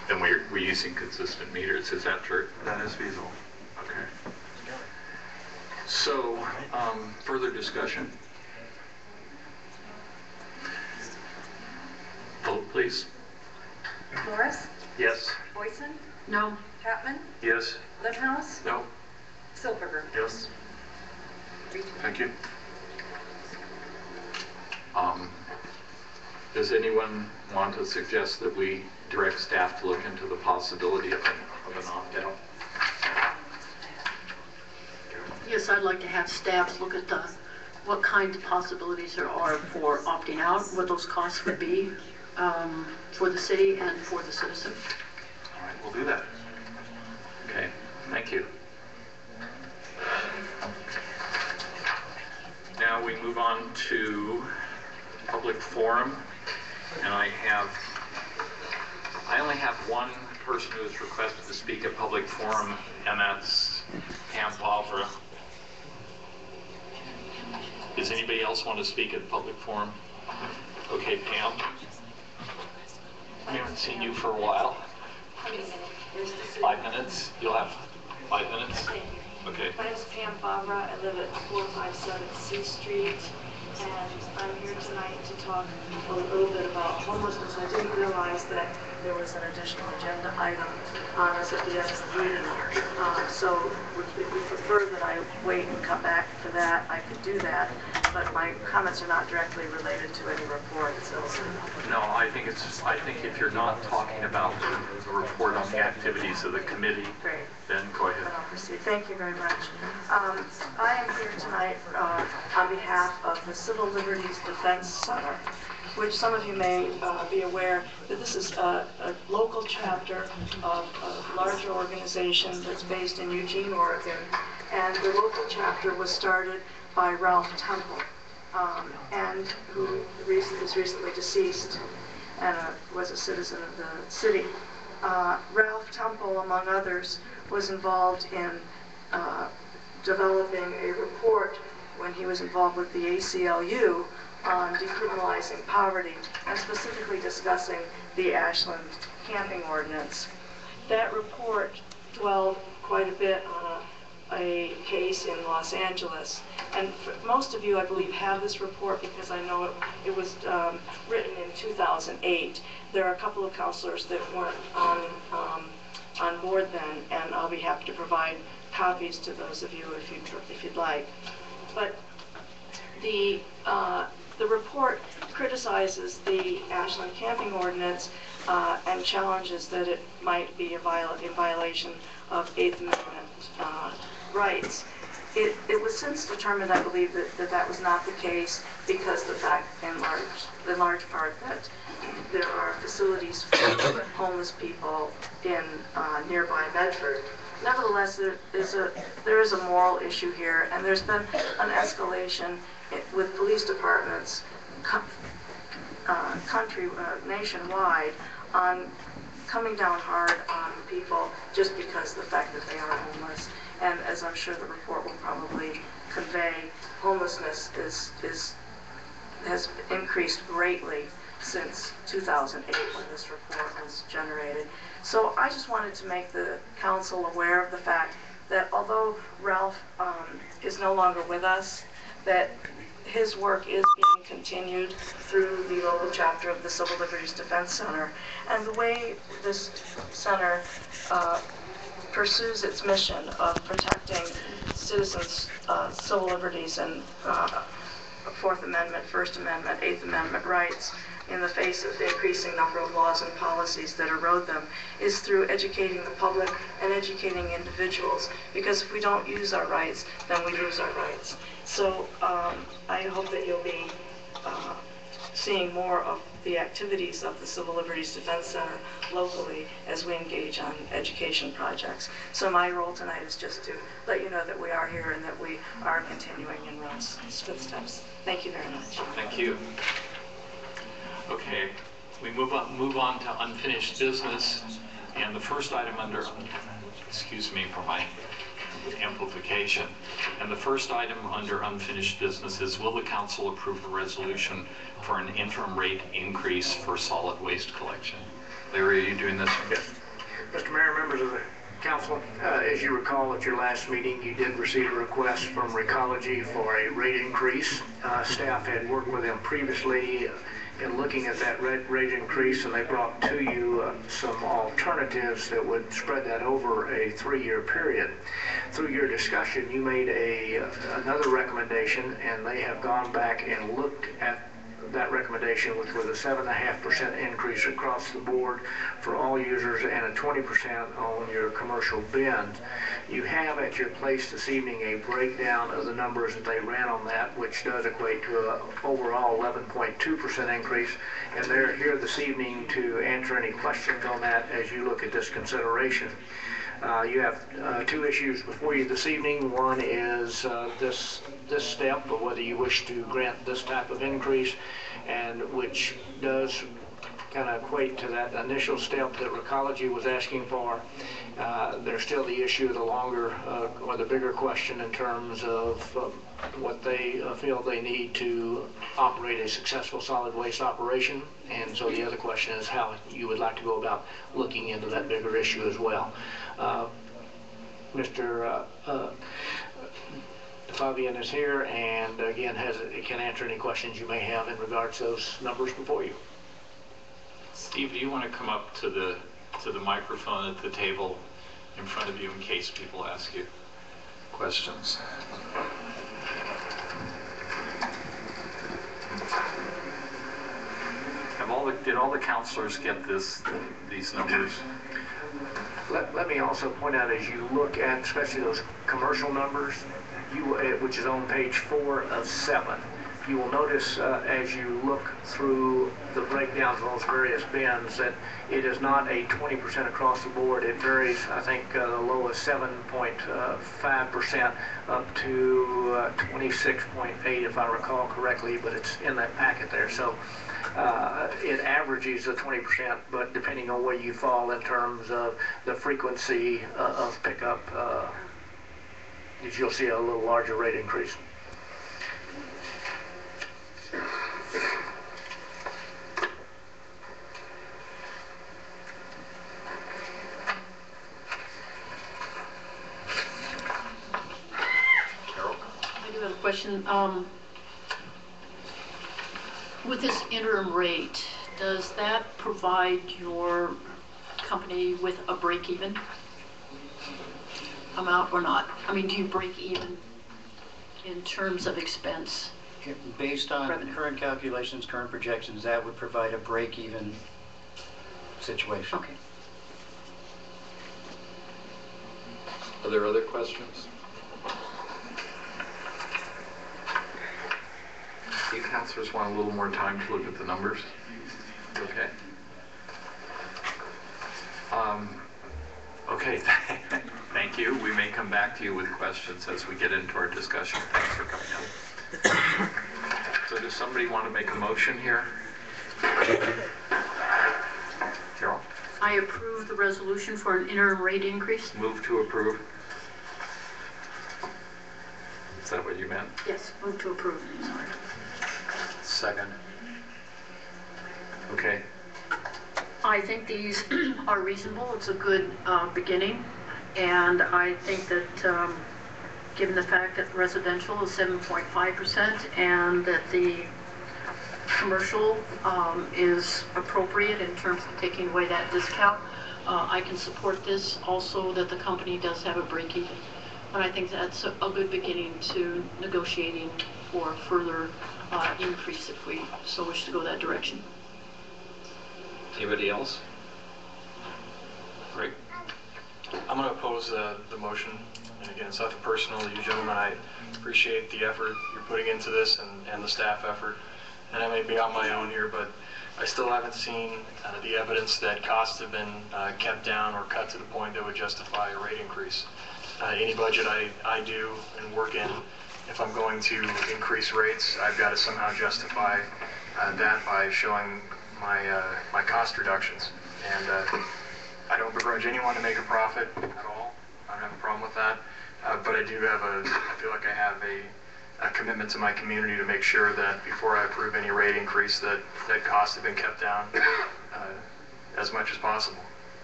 And we're using consistent meters, is that true? That is feasible. Okay. So, further discussion? Vote, please. Morris? Yes. Boyson? No. Chapman? Yes. Litthouse? No. Silberger? Yes. Thank you. Does anyone want to suggest that we direct staff to look into the possibility of an opt-out? Yes, I'd like to have staff look at what kind of possibilities there are for opting out, what those costs would be for the city and for the citizen. All right, we'll do that. Okay, thank you. Now we move on to public forum, and I only have one person who has requested to speak at public forum, and that's Pam Pavra. Does anybody else want to speak at public forum? Okay, Pam. I haven't seen you for a while. 5 minutes? You'll have 5 minutes? Okay. My name is Pam Favra. I live at 457 C Street, and I'm here tonight to talk a little bit about homelessness. I didn't realize that there was an additional agenda item on us at the end of the meeting. So if we prefer that I wait and come back to that, I could do that. But my comments are not directly related to any report. So no, I think if you're not talking about the report on the activities of the committee, great. Then go ahead. I'll proceed. Thank you very much. I am here tonight on behalf of the Civil Liberties Defense Center, which some of you may be aware that this is a local chapter of a larger organization that's based in Eugene, Oregon. And the local chapter was started by Ralph Temple, and who is recently deceased and was a citizen of the city. Ralph Temple, among others, was involved in developing a report when he was involved with the ACLU on decriminalizing poverty and specifically discussing the Ashland camping ordinance. That report dwelled quite a bit on a case in Los Angeles, and most of you, I believe, have this report because I know it was written in 2008. There are a couple of counselors that weren't on board then, and I'll be happy to provide copies to those of you if you'd like. But the report criticizes the Ashland camping ordinance and challenges that it might be in violation of Eighth Amendment rights. It was since determined, I believe, that was not the case because the fact, in large part, that there are facilities for homeless people in nearby Bedford. Nevertheless, there is a moral issue here, and there's been an escalation with police departments nationwide on coming down hard on people just because the fact that they are homeless. And as I'm sure the report will probably convey, homelessness has increased greatly since 2008 when this report was generated. So I just wanted to make the council aware of the fact that although Ralph is no longer with us, that his work is being continued through the local chapter of the Civil Liberties Defense Center. And the way this center pursues its mission of protecting citizens' civil liberties and Fourth Amendment, First Amendment, Eighth Amendment rights in the face of the increasing number of laws and policies that erode them is through educating the public and educating individuals, because if we don't use our rights, then we lose our rights. So I hope that you'll be seeing more of the activities of the Civil Liberties Defense Center locally as we engage on education projects. So my role tonight is just to let you know that we are here and that we are continuing in Ralph's footsteps. Thank you very much. Thank you. Okay, we move on to unfinished business, and the first item under, excuse me for my amplification, and the first item under unfinished business is, will the council approve a resolution for an interim rate increase for solid waste collection? Larry, are you doing this? Yes. Mr. Mayor, members of the council, as you recall at your last meeting, you did receive a request from Recology for a rate increase. Staff had worked with them previously in looking at that rate increase, and they brought to you some alternatives that would spread that over a 3-year period. Through your discussion, you made another recommendation, and they have gone back and looked at that recommendation, which was a 7.5% increase across the board for all users and a 20% on your commercial bins. You have at your place this evening a breakdown of the numbers that they ran on that, which does equate to an overall 11.2% increase. And they're here this evening to answer any questions on that as you look at this consideration. You have 2 issues before you this evening. One is this step of whether you wish to grant this type of increase, and which does kind of equate to that initial step that Recology was asking for. There's still the issue of the longer or the bigger question in terms of what they feel they need to operate a successful solid waste operation. And so the other question is how you would like to go about looking into that bigger issue as well. Mr. Fabian is here, and again can answer any questions you may have in regards to those numbers before you. Steve, do you want to come up to the microphone at the table in front of you in case people ask you questions? Did all the counselors get these numbers? Let me also point out, as you look at especially those commercial numbers, which is on page 4 of 7, you will notice as you look through the breakdowns of those various bins that it is not a 20% across the board. It varies, I think, the lowest 7.5% up to 26.8 if I recall correctly, but it's in that packet there. So it averages the 20%, but depending on where you fall in terms of the frequency of pickup, you'll see a little larger rate increase. Carol? I do have a question. With this interim rate, does that provide your company with a break-even amount or not? I mean, do you break even in terms of expense? Based on Revenue. current calculations, current projections, that would provide a break-even situation. Okay. Are there other questions? You counselors want a little more time to look at the numbers? Okay. Okay, thank you. We may come back to you with questions as we get into our discussion. Thanks for coming up. So does somebody want to make a motion here? Carol? I approve the resolution for an interim rate increase. Move to approve. Is that what you meant? Yes, move to approve. Sorry. Second. Okay. I think these are reasonable. It's a good beginning. And I think that given the fact that residential is 7.5% and that the commercial is appropriate in terms of taking away that discount, I can support this. Also that the company does have a break-even. And I think that's a good beginning to negotiating for further increase if we so wish to go that direction. Anybody else? Great. I'm going to oppose the motion. And again, it's nothing personal to you gentlemen. I appreciate the effort you're putting into this and the staff effort. And I may be on my own here, but I still haven't seen the evidence that costs have been kept down or cut to the point that would justify a rate increase. Any budget I do and work in, if I'm going to increase rates, I've got to somehow justify that by showing my cost reductions. And I don't begrudge anyone to make a profit at all. I don't have a problem with that. But I do have I feel like I have a commitment to my community to make sure that before I approve any rate increase that costs have been kept down as much as possible.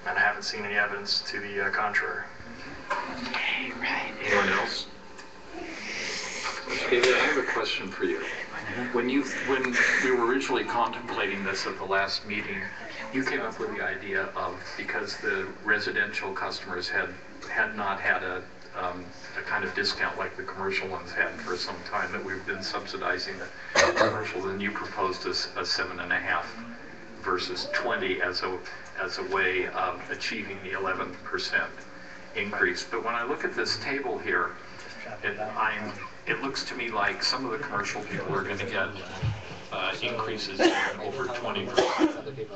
And I haven't seen any evidence to the contrary. Anyone else? David, I have a question for you. When we were originally contemplating this at the last meeting, you came up with the idea of, because the residential customers had not had a kind of discount like the commercial ones had for some time, that we've been subsidizing the commercial, and you proposed a 7.5 versus 20 as a way of achieving the 11% increase. But when I look at this table here, it looks to me like some of the commercial people are going to get increases over 20%.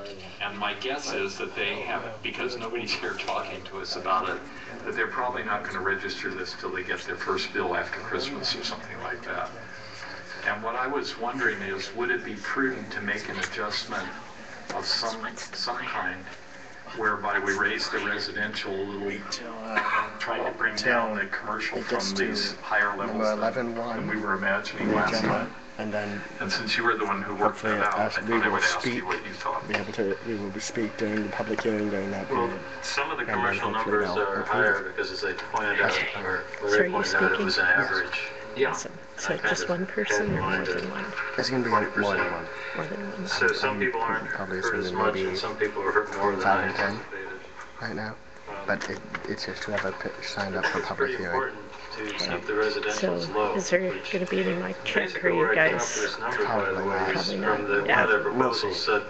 And my guess is that they haven't, because nobody's here talking to us about it, that they're probably not going to register this till they get their first bill after Christmas or something like that. And what I was wondering is, would it be prudent to make an adjustment of some kind whereby we raise the residential a little, trying to bring down the commercial from these higher levels than we were imagining last time? And since you were the one who worked that out, I thought I would ask you what you thought. we will speak during the public hearing during that period. Some of the And then commercial hopefully numbers they'll are approve higher it. because, as they pointed out, or So are Larry you pointed out, it was an speaking? average. Yeah. So just one person or more than one? It's going to be more than one. More than one. So some people aren't Probably hurt as assuming much, maybe and some people are hurt more than 5 I and 10 anticipated. right now. But it's just whoever signed up for It's public pretty hearing. important to keep the So residentials low. is there which going to be any mic check, or basically you where I came up guys with this number, by the way, is Probably from not. the, Yeah. one of their proposals said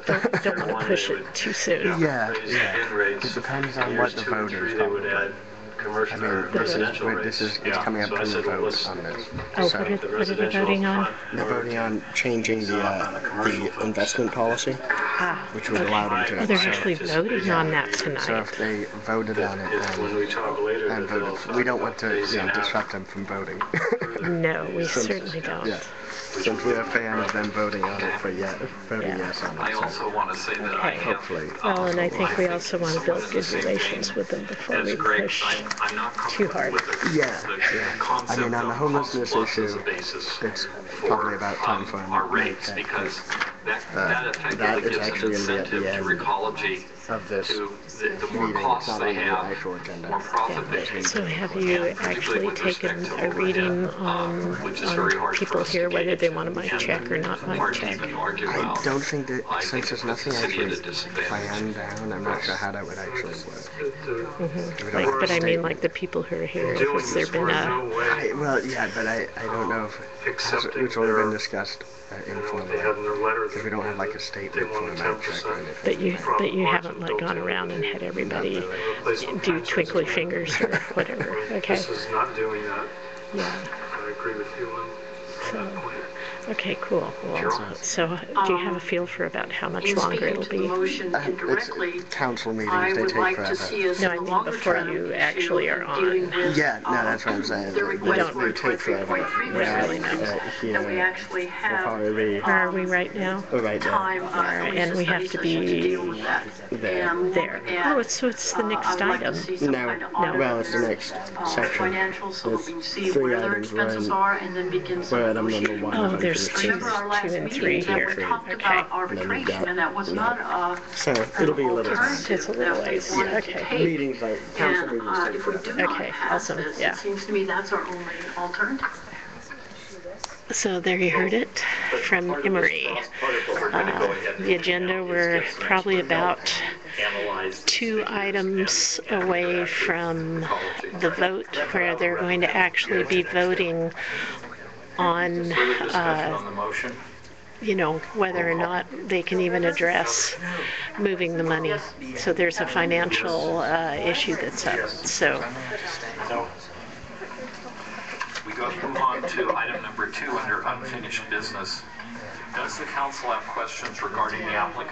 don't want to one, push they it would too soon? Yeah, raise yeah. in rates. It depends on In what years the 2 and vote is, 3, they would probably. add commercial I or mean, residential rates. it's coming up So I to a said, well, vote let's on this. Oh, So what are they residential voting on? they're voting on changing the investment policy, Ah, which would allow them to. oh, they're so- actually voting on that So tonight. if they voted on it If when we talk later, and that they'll voted, talk we don't about want to phasing out disrupt them from voting. No, we Since- certainly don't. Yeah, since we're a fan of them voting on it voting Yeah. yes on I it. So also want to say that I Okay. have. hopefully, Well, and I think we also want to build good relations with them before As we Greg, push. I'm not too comfortable hard. with the Yeah, the concept I mean, on the of homelessness cost plus as issue, a basis it's for, probably about time for them our to make rates, that, because that that effectively is gives an actually gonna be at the incentive to end Recology of this to, the more meeting. It's costs not they on the have, actual agenda. more profit they can. So have you actually taken a reading on people here, whether they want a mic check or not mic Hard to check? even argue I about. don't think that, I since think there's it puts the nothing city at a actually disadvantage. planned down, I'm not sure how that would actually work. We don't Like, have but a I mean, state- like the people who are here, doing has there this been for a, no way well, yeah, but I don't know if accepting it's only been their, discussed you know, informally. they have in their letter Because we don't have like a statement they for want a a mic check or 10%. anything. but you haven't like gone around and had everybody do twinkly fingers or whatever, okay? This is not doing that. Yeah, I agree with you on so, that point. okay, cool. Well, so do you have a feel for about how much In longer speaking it'll to the be? motion It's indirectly, council I meetings, they would take like forever. to see us No, in I the mean longer before term you issue actually are of dealing on. with, Yeah, no, that's what I'm saying. the request for a They take forever. 23.3% really increase, Here, that we actually will have probably be Where are we right now? right there. time, And we have to study session to be deal with that. there. And There. look at, Oh, it's the next I would like item. to see some No, kind of no, audit well, of it's the their, next section. financials, so that we can see There's three where their items. We're expenses in- are, and then begin some We're at number negotiating. one. Oh, there's two, Remember our last 2 and 3 meeting that here. we talked Okay. about arbitration, and that was not So it'll be a little time. It's a little ways. wanted to Okay. take. Meetings like council And meetings take if we do forever. not Okay, pass awesome, this, yeah. it seems to me that's our only alternative. So there you heard it from Emery. The agenda, we're probably about 2 items away from the vote, where they're going to actually be voting on, Further discussion on the motion? you know, whether or not they can even address moving the money. So there's a financial issue that's up, so. We go move on to item number 2 under unfinished business. Does the council have questions regarding the applicable